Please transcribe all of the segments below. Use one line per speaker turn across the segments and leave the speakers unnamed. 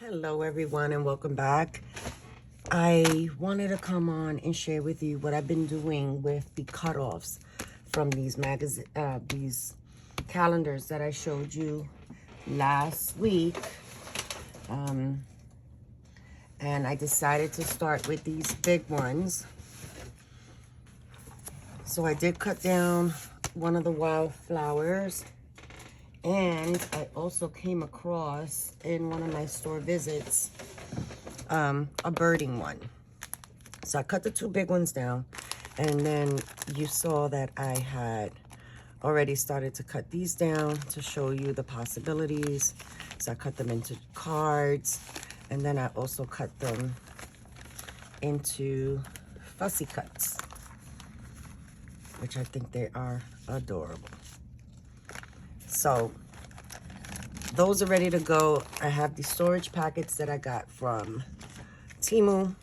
Hello everyone and welcome back. I wanted to come on and share with you what I've been doing with the cutoffs from these these calendars that I showed you last week. And I decided to start with these big ones. So I did cut down one of the wildflowers, and I also came across in one of my store visits a birding one. So I cut the two big ones down, and then you saw that I had already started to cut these down to show you the possibilities. So I cut them into cards, and then I also cut them into fussy cuts, which I think they are adorable. So those are ready to go. I have the storage packets that I got from Temu.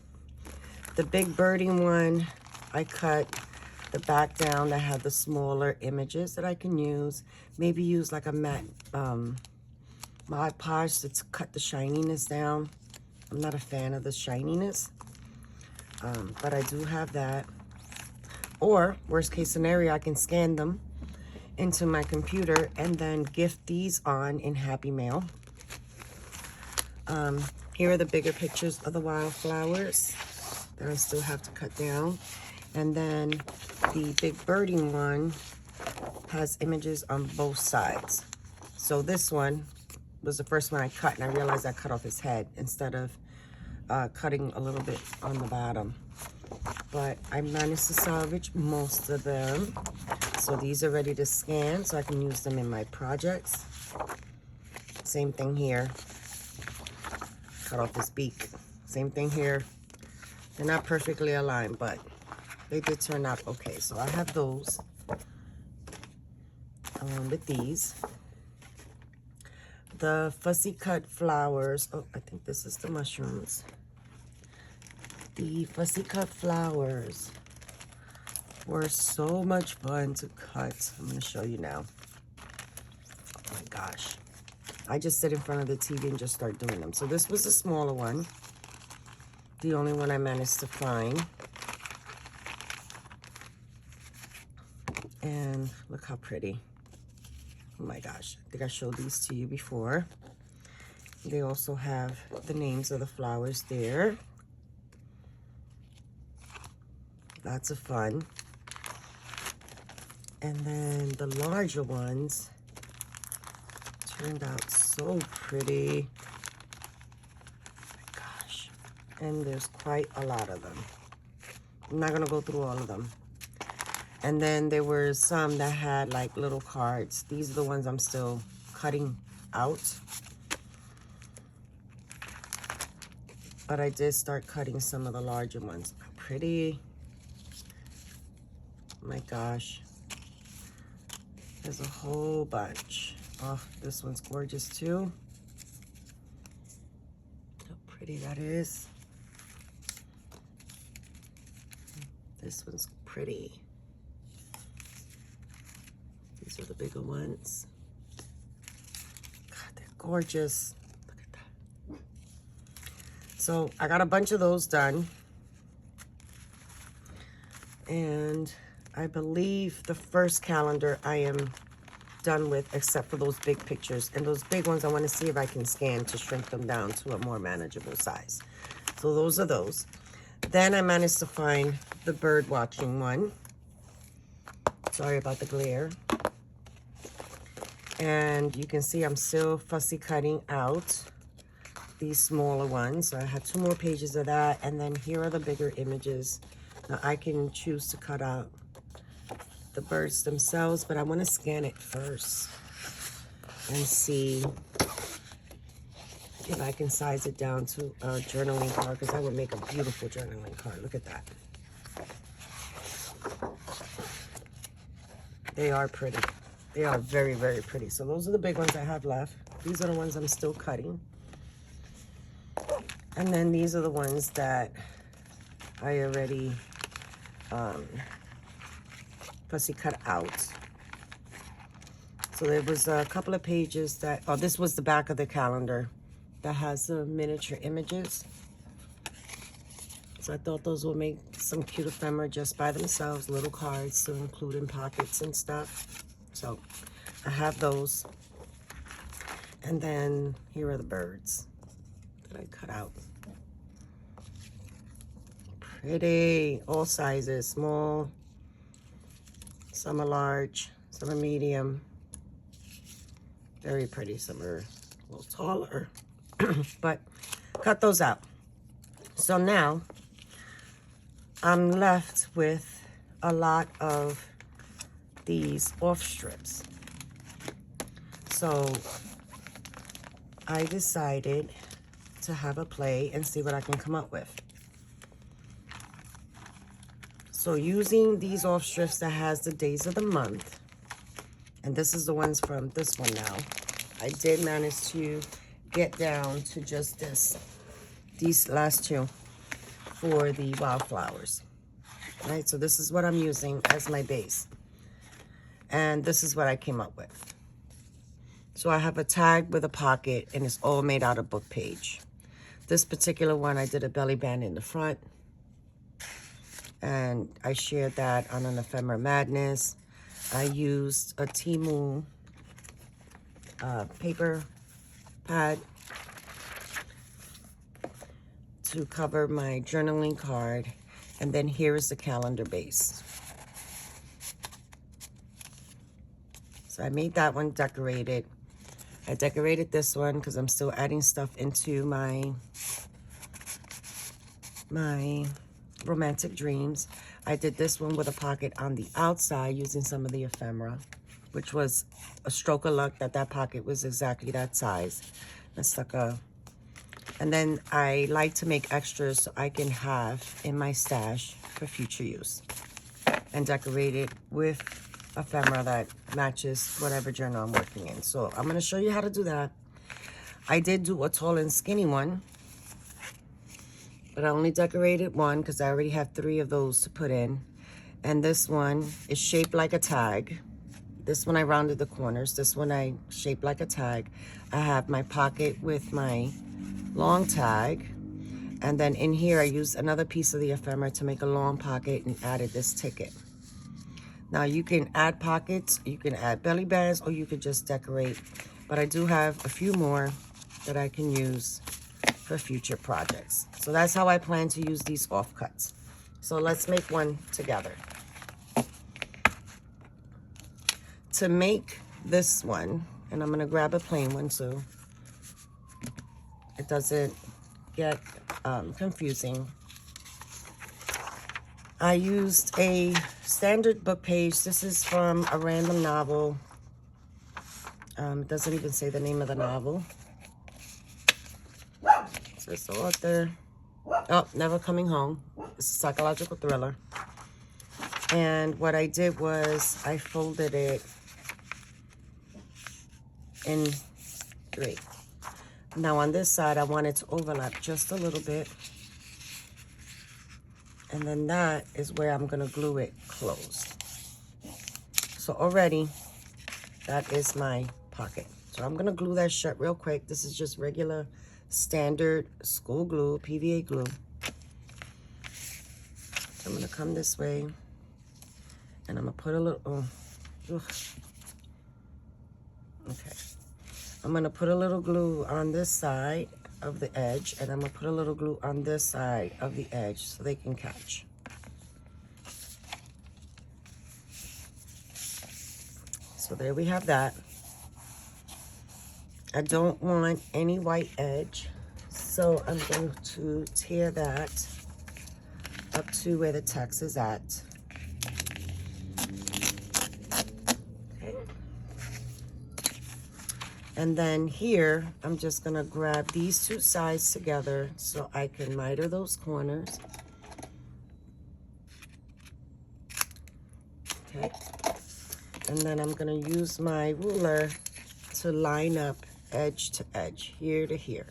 The big birding one, I cut the back down that had the smaller images that I can use. Maybe use like a matte Mod Podge to cut the shininess down. I'm not a fan of the shininess, but I do have that. Or worst case scenario, I can scan them into my computer and then gift these on in Happy Mail. Here are the bigger pictures of the wildflowers that I still have to cut down. And then the big birding one has images on both sides. So this one was the first one I cut, and I realized I cut off his head instead of cutting a little bit on the bottom. But I managed to salvage most of them. So these are ready to scan so I can use them in my projects. Same thing here. Cut off his beak. Same thing here. They're not perfectly aligned, but they did turn out okay. So I have those with these. The fussy cut flowers. Oh, I think this is the mushrooms. The fussy cut flowers were so much fun to cut. I'm going to show you now. Oh my gosh. I just sit in front of the TV and just start doing them. So this was the smaller one. The only one I managed to find. And look how pretty. Oh my gosh. I think I showed these to you before. They also have the names of the flowers there. Lots of fun. And then the larger ones turned out so pretty. Oh my gosh. And there's quite a lot of them. I'm not going to go through all of them. And then there were some that had like little cards. These are the ones I'm still cutting out. But I did start cutting some of the larger ones. How pretty. Oh my gosh. There's a whole bunch. Oh, this one's gorgeous too. How pretty that is. This one's pretty. These are the bigger ones. God, they're gorgeous. Look at that. So I got a bunch of those done. And I believe the first calendar I am done with, except for those big pictures. And those big ones, I want to see if I can scan to shrink them down to a more manageable size. So those are those. Then I managed to find the bird watching one. Sorry about the glare. And you can see I'm still fussy cutting out these smaller ones. So I have 2 more pages of that. And then here are the bigger images. Now I can choose to cut out the birds themselves, but I want to scan it first and see if I can size it down to a journaling card, because that would make a beautiful journaling card. Look at that. They are pretty. They are very, very pretty. So those are the big ones I have left. These are the ones I'm still cutting. And then these are the ones that I already fussy cut out. So there was a couple of pages that, oh, this was the back of the calendar that has the miniature images. So I thought those would make some cute ephemera just by themselves, little cards to include in pockets and stuff. So I have those. And then here are the birds that I cut out. Pretty, all sizes, small, some are large, some are medium. Very pretty, some are a little taller, but cut those out. So now I'm left with a lot of these off strips. So I decided to have a play and see what I can come up with. So using these off strips that has the days of the month, and this is the ones from this one now, I did manage to get down to just these last two for the wildflowers. Right, so this is what I'm using as my base. And this is what I came up with. So I have a tag with a pocket, and it's all made out of book page. This particular one, I did a belly band in the front. And I shared that on an Ephemera Madness. I used a Temu paper pad to cover my journaling card. And then here is the calendar base. So I made that one decorated. I decorated this one because I'm still adding stuff into my romantic dreams. I did this one with a pocket on the outside using some of the ephemera, which was a stroke of luck that that pocket was exactly that size. I stuck and then I like to make extras so I can have in my stash for future use, and decorate it with ephemera that matches whatever journal I'm working in. So I'm going to show you how to do that. I did do a tall and skinny one, but I only decorated one because I already have 3 of those to put in. And this one is shaped like a tag. This one I rounded the corners. This one I shaped like a tag. I have my pocket with my long tag. And then in here I used another piece of the ephemera to make a long pocket and added this ticket. Now you can add pockets, you can add belly bands, or you could just decorate. But I do have a few more that I can use for future projects. So that's how I plan to use these offcuts. So let's make one together. To make this one, and I'm gonna grab a plain one so it doesn't get confusing. I used a standard book page. This is from a random novel. It doesn't even say the name of the novel. It says the author. Oh, Never Coming Home. It's a psychological thriller. And what I did was I folded it in 3. Now on this side, I want it to overlap just a little bit. And then that is where I'm gonna glue it closed. So already, that is my pocket. So I'm gonna glue that shut real quick. This is just regular standard school glue, PVA glue. So I'm gonna come this way, and I'm gonna put a little, okay. I'm gonna put a little glue on this side of the edge, and I'm gonna put a little glue on this side of the edge so they can catch. So there we have that. I don't want any white edge, so I'm going to tear that up to where the text is at. Okay. And then here, I'm just gonna grab these 2 sides together so I can miter those corners. Okay. And then I'm gonna use my ruler to line up edge to edge, here to here.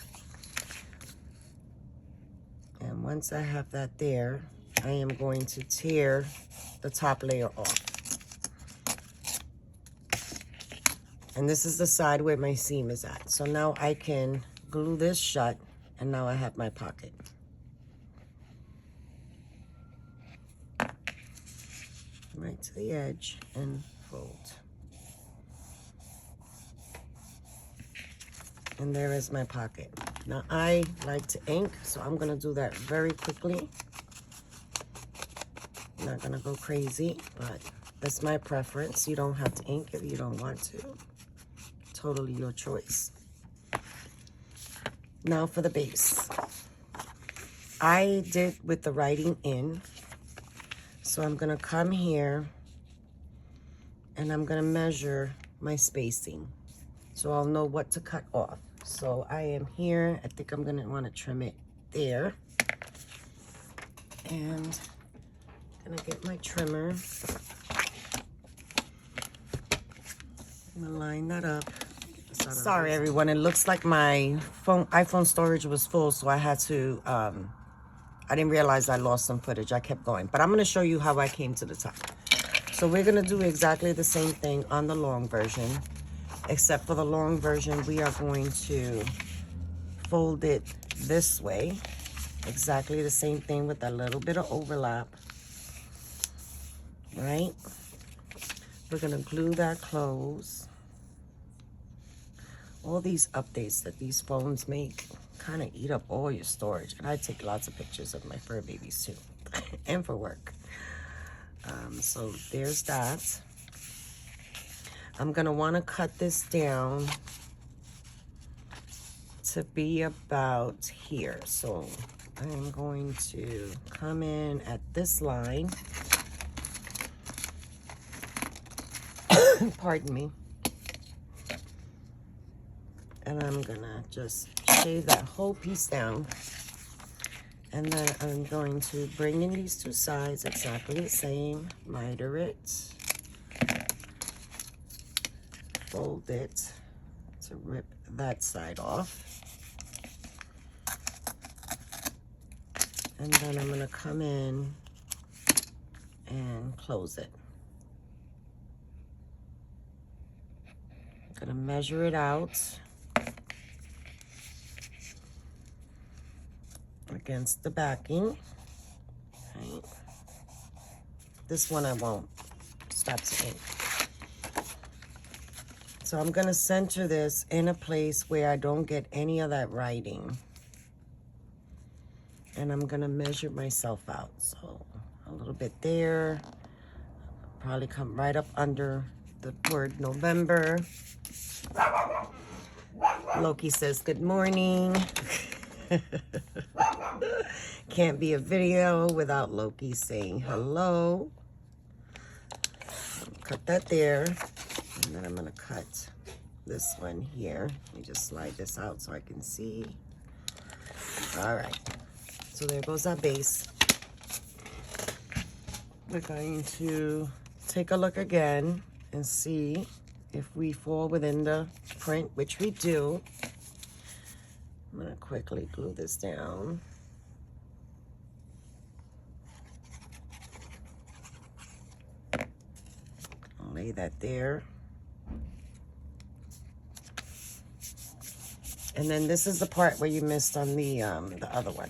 And once I have that there, I am going to tear the top layer off. And this is the side where my seam is at. So now I can glue this shut, and now I have my pocket. Right to the edge and fold. And there is my pocket. Now I like to ink, so I'm gonna do that very quickly. I'm not gonna go crazy, but that's my preference. You don't have to ink if you don't want to. Totally your choice. Now for the base. I did with the writing in. So I'm gonna come here and I'm gonna measure my spacing. So I'll know what to cut off. So I am here, I think I'm gonna wanna trim it there. And I'm gonna get my trimmer. I'm gonna line that up. Sorry everyone, it looks like my iPhone storage was full, so I had to, I didn't realize I lost some footage. I kept going, but I'm gonna show you how I came to the top. So we're gonna do exactly the same thing on the long version, except for the long version, we are going to fold it this way. Exactly the same thing with a little bit of overlap, right? We're gonna glue that close. All these updates that these phones make kind of eat up all your storage. And I take lots of pictures of my fur babies too, and for work. So there's that. I'm gonna wanna cut this down to be about here. So I'm going to come in at this line. Pardon me. And I'm gonna just shave that whole piece down. And then I'm going to bring in these two sides exactly the same, miter it, fold it to rip that side off. And then I'm gonna come in and close it. I'm gonna measure it out against the backing. Right. This one I won't stop to ink. So I'm gonna center this in a place where I don't get any of that writing. And I'm gonna measure myself out. So a little bit there, probably come right up under the word November. Loki says good morning. Can't be a video without Loki saying hello. Cut that there, and then I'm gonna cut this one here. Let me just slide this out so I can see. All right, so there goes our base. We're going to take a look again and see if we fall within the print, which we do. I'm gonna quickly glue this down. I'll lay that there. And then this is the part where you missed on the other one.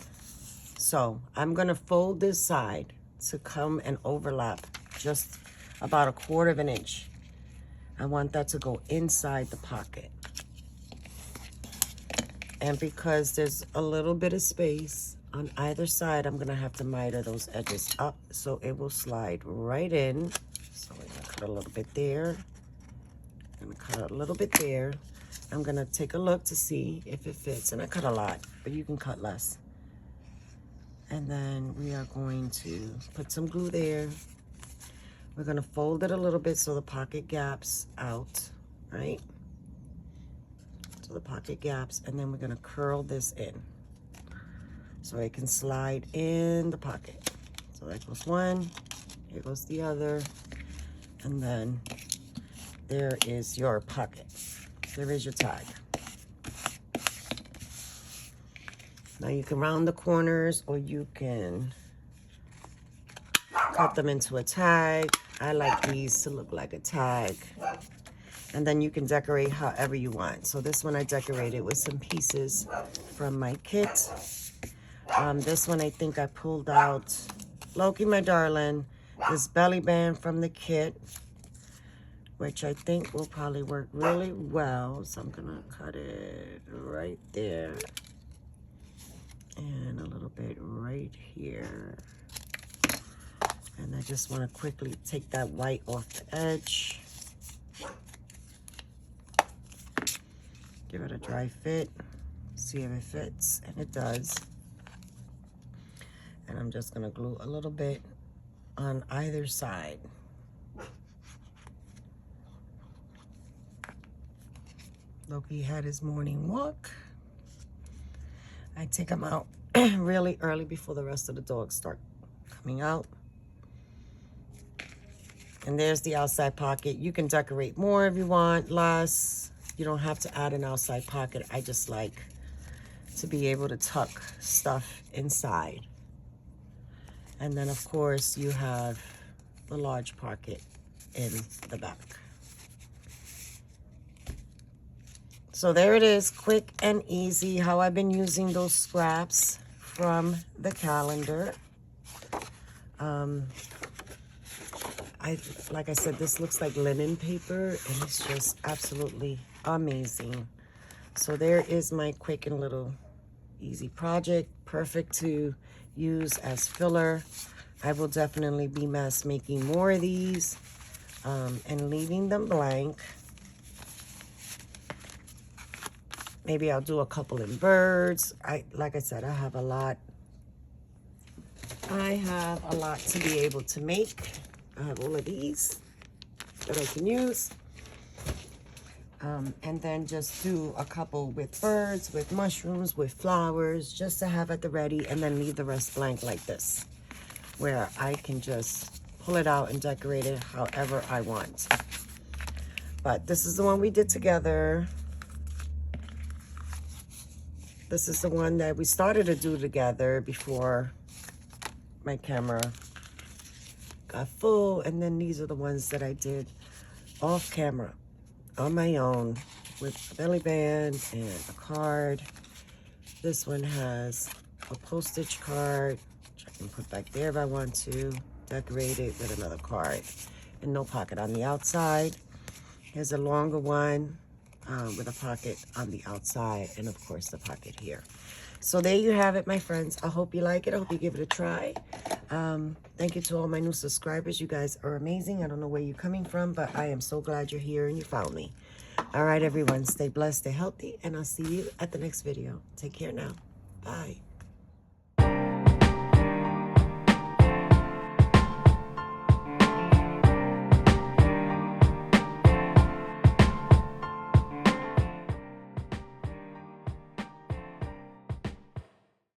So I'm gonna fold this side to come and overlap just about 1/4 of an inch. I want that to go inside the pocket. And because there's a little bit of space on either side, I'm gonna have to miter those edges up so it will slide right in. So I'm gonna cut a little bit there. I'm gonna cut a little bit there. I'm gonna take a look to see if it fits. And I cut a lot, but you can cut less. And then we are going to put some glue there. We're gonna fold it a little bit so the pocket gaps out, right? So the pocket gaps, and then we're gonna curl this in so it can slide in the pocket. So that goes one, here goes the other, and then there is your pocket. There is your tag. Now you can round the corners or you can cut them into a tag. I like these to look like a tag. And then you can decorate however you want. So this one I decorated with some pieces from my kit. This one I think I pulled out, Loki, my darling, this belly band from the kit, which I think will probably work really well. So I'm gonna cut it right there. And a little bit right here. And I just want to quickly take that white off the edge. Give it a dry fit. See if it fits. And it does. And I'm just going to glue a little bit on either side. Loki had his morning walk. I take him out really early before the rest of the dogs start coming out. And there's the outside pocket. You can decorate more if you want, less. You don't have to add an outside pocket. I just like to be able to tuck stuff inside. And then, of course, you have the large pocket in the back. So there it is, quick and easy, how I've been using those scraps from the calendar. Like I said, this looks like linen paper, and it's just absolutely amazing. So there is my quick and little easy project, perfect to use as filler. I will definitely be mass making more of these and leaving them blank. Maybe I'll do a couple in birds. Like I said, I have a lot. I have a lot to be able to make. I have all of these that I can use. And then just do a couple with birds, with mushrooms, with flowers, just to have at the ready, and then leave the rest blank like this, where I can just pull it out and decorate it however I want. But this is the one we did together. This is the one that we started to do together before my camera got full. And then these are the ones that I did off camera on my own with a belly band and a card. This one has a postage card, which I can put back there if I want to. Decorate it with another card and no pocket on the outside. Here's a longer one. With a pocket on the outside, and of course the pocket here. So there you have it, my friends. I hope you like it. I hope you give it a try. Thank you to all my new subscribers. You guys are amazing. I don't know where you're coming from, but I am so glad you're here and you found me. All right, everyone, stay blessed, stay healthy, and I'll see you at the next video. Take care now. Bye.